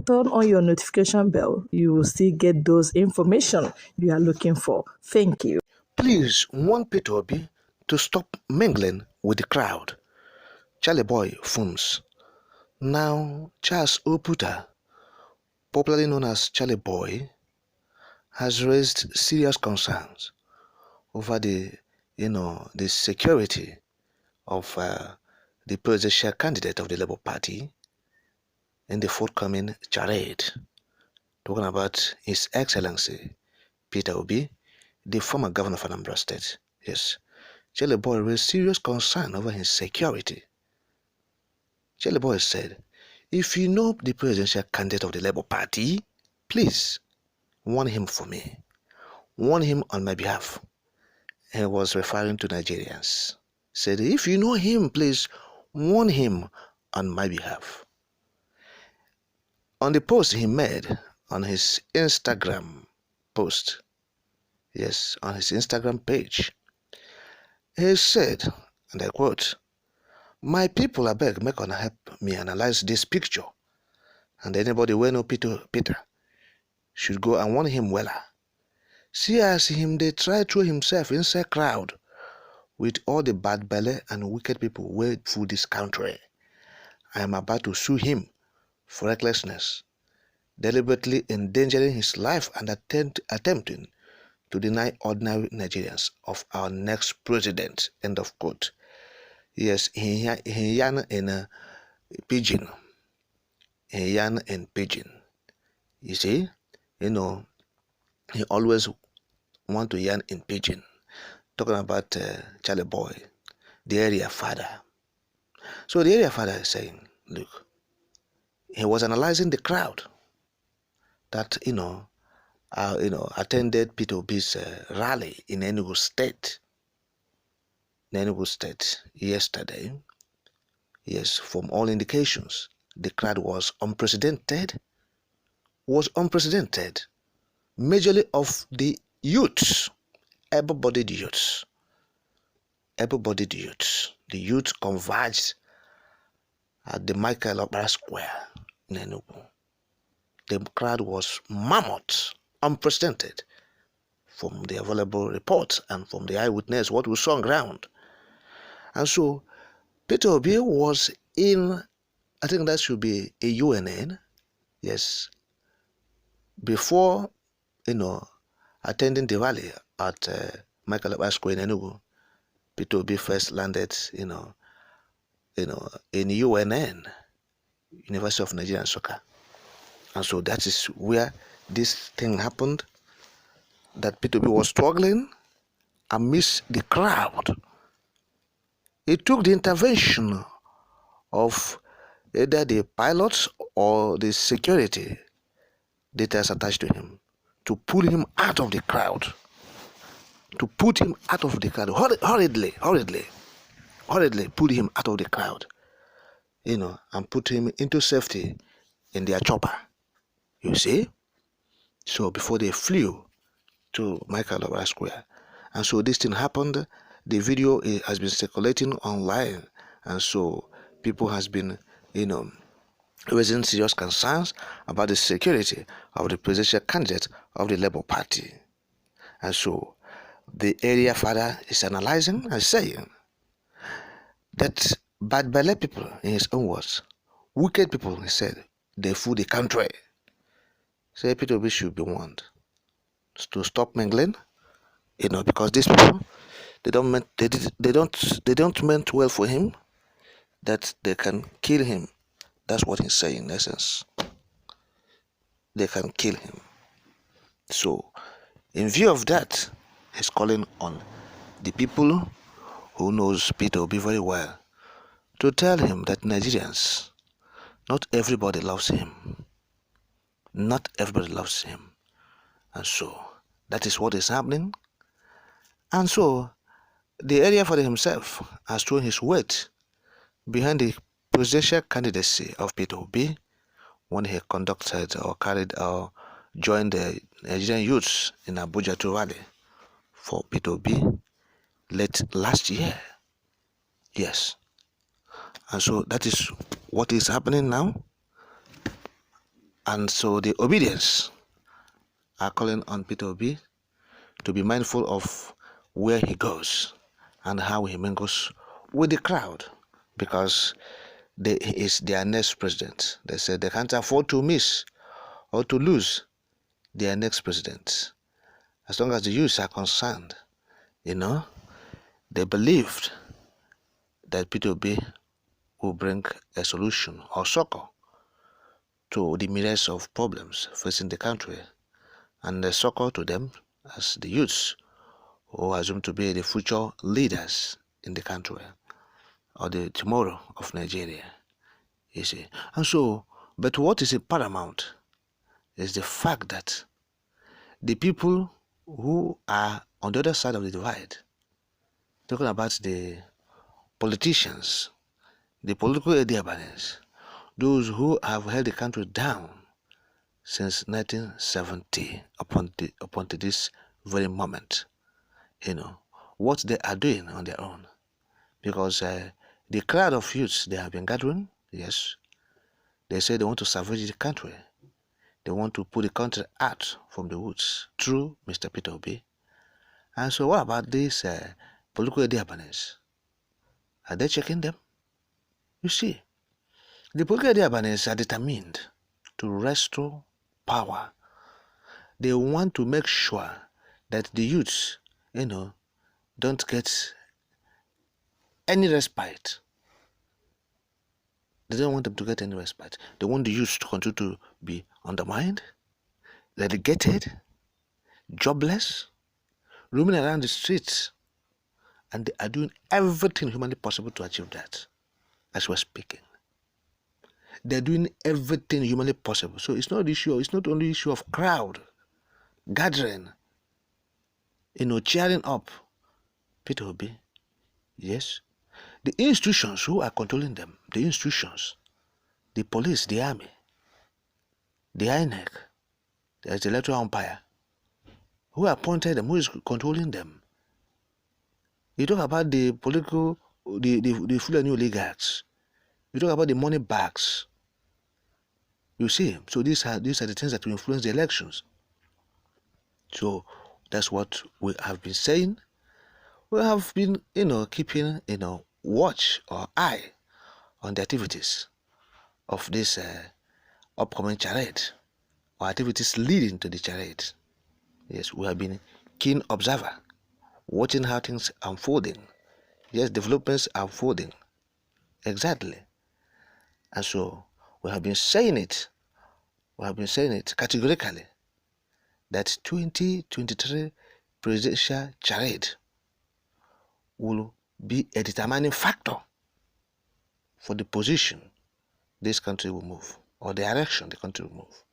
turn on your notification bell. You will still get those information you are looking for. Thank you. Please warn Peter Obi to stop mingling with the crowd. Charlie Boy fumes. Now, Charles Oputa, popularly known as Charlie Boy, has raised serious concerns over the security of the presidential candidate of the Labour Party in the forthcoming charade. Talking about His Excellency Peter Obi, the former governor of Anambra State. Yes, Charlie Boy raised serious concern over his security. Charlie Boy said, "If you know the presidential candidate of the Labour Party, please warn him for me. Warn him on my behalf." He was referring to Nigerians. Said, "If you know him, please warn him on my behalf." On the post he made on his Instagram post, yes, on his Instagram page, he said, and I quote, "My people, abeg, make una help me analyze this picture, and anybody wey know Peter should go and warn him wella. See as him dey try throw himself inside crowd with all the bad belle and wicked people wey full this country. I am about to sue him for recklessness, deliberately endangering his life and attempting to deny ordinary Nigerians of our next president." End of quote. Yes, he yarn in pidgin. He yarn in pidgin. You see, he always want to yarn in pidgin. Talking about Charlie Boy, the area father. So the area father is saying, look, he was analyzing the crowd that attended Peter Obi's rally in Enugu State. Yesterday. Yes, from all indications, the crowd was unprecedented. Majorly of the youths, able-bodied youths. The youth converged at the Michael Okpara Square in Enugu. The crowd was mammoth, unprecedented, from the available reports and from the eyewitness, what we saw on ground. And so, Peter Obi was in, I think that should be a UNN, yes, before, attending the rally at Michael Okpara Square in Enugu. Peter Obi first landed, in UNN, University of Nigeria Nsukka. And so that is where this thing happened, that Peter Obi was struggling amidst the crowd. It took the intervention of either the pilots or the security details attached to him to pull him out of the crowd. To put him out of the crowd, hurriedly pull him out of the crowd, and put him into safety in their chopper, you see. So before they flew to Michael Okpara Square. And so this thing happened. The video has been circulating online, and so people has been, raising serious concerns about the security of the presidential candidate of the Labour Party. And so the area father is analyzing and saying that bad belly people, in his own words, wicked people, he said, they fool the country. Say Peter Obi should be warned to stop mingling, because these people, they don't meant well for him, that they can kill him. That's what he's saying in essence. They can kill him. So, in view of that, he's calling on the people who knows Peter Obi very well to tell him that Nigerians, not everybody loves him. Not everybody loves him. And so, that is what is happening. And so, the area father himself has thrown his weight behind the presidential candidacy of Peter Obi when he conducted or joined the Nigerian youths in Abuja to rally for Peter Obi late last year. Yes. And so that is what is happening now. And so the obedience are calling on Peter Obi to be mindful of where he goes and how he mingles with the crowd, because he is their next president. They said they can't afford to miss or to lose their next president. As long as the youths are concerned, they believed that Peter Obi will bring a solution or succor to the myriads of problems facing the country, and a succor to them as the youths who are assumed to be the future leaders in the country or the tomorrow of Nigeria. You see. And so, but what is paramount is the fact that the people who are on the other side of the divide, talking about the politicians, the political Ediabanes, those who have held the country down since 1970 upon to this very moment, what they are doing on their own. Because the crowd of youths they have been gathering, yes, they say they want to salvage the country. They want to put the country out from the woods through Mr. Peter Obi. And so what about these political Ediabanes? Are they checking them? You see, the political Ediabanes are determined to restore power. They want to make sure that the youths, don't get any respite. They don't want them to get any respite. They want the youth to continue to be undermined, relegated, jobless, roaming around the streets. And they are doing everything humanly possible to achieve that as we're speaking. They're doing everything humanly possible. So it's not only issue of crowd gathering, cheering up Peter Obi. Yes. The institutions who are controlling them, the institutions, the police, the army, the INEC, there's the electoral umpire, who appointed them, who is controlling them. You talk about the political, the Fulani oligarchs. You talk about the money bags. You see, so these are the things that will influence the elections. So that's what we have been saying. We have been, keeping, watch or eye on the activities of this upcoming charade or activities leading to the charade. Yes, we have been keen observer, watching how things unfolding. Yes, developments are unfolding. Exactly. And so we have been saying it categorically that 2023 presidential charade will be a determining factor for the position this country will move or the direction the country will move.